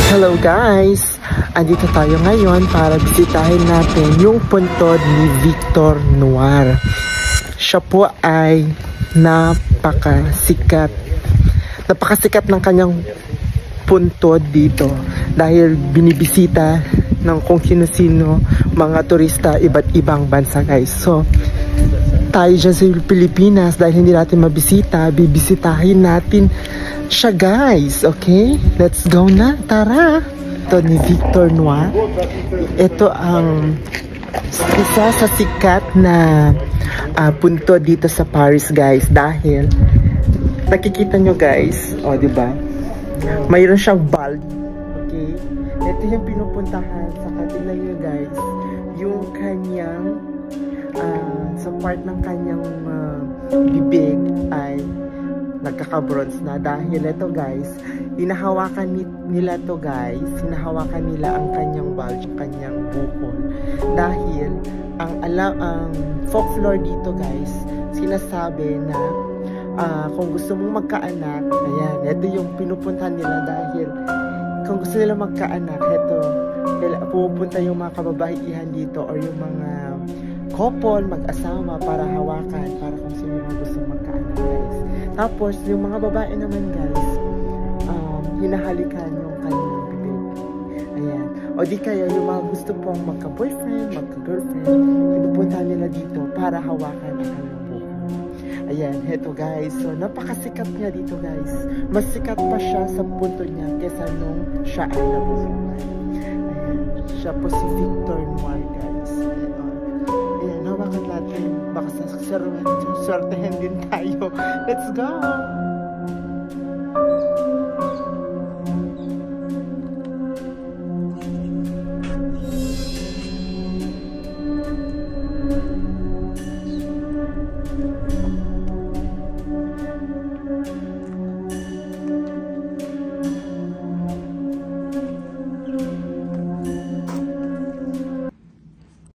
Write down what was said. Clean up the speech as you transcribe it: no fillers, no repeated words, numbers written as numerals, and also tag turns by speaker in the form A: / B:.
A: Hello guys! Andito tayo ngayon para bisitahin natin yung puntod ni Victor Noir. Siya po ay napakasikat ng kanyang puntod dito dahil binibisita ng kung sino-sino mga turista iba't ibang bansa guys. So, tayo dyan sa Pilipinas dahil hindi natin mabisita, bibisitahin natin siya guys, okay? Let's go na, tara! Ito ni Victor Noir. Ito ang isa sa sikat na punto dito sa Paris guys dahil nakikita nyo guys, o diba? Mayroon siyang bulb, okay? Ito yung pinupuntahan sa kanila nyo guys, yung kanyang sa part ng kanyang bibig ay nagkaka-bronze na dahil ito guys, hinahawakan nila to guys, hinahawakan nila ang kanyang bulge, kanyang bukol dahil ang folklore dito guys, sinasabi na kung gusto mong magkaanak, ayan, ito yung pinupuntahan nila dahil kung gusto nila magkaanak, ito pupunta yung mga kababaihan dito or yung mga couple, mag-asawa para hawakan para kung sino yung gusto magkaanak guys. Tapos yung mga babae naman guys, hinahalikan yung kanyang bibig. Ayan. O di kaya yung mga gusto pong magka-boyfriend, magka-girlfriend, pinupunta nila dito para hawakan ang kanyang buhok. Ayan, heto guys. So napakasikat niya dito guys. Mas sikat pa siya sa punto niya kesa nung siya ay nabubuhay. Ayan. Siya po si Victor Noir guys. Ayan, hawakan natin. Baka sa swertehin din tayo. Let's go!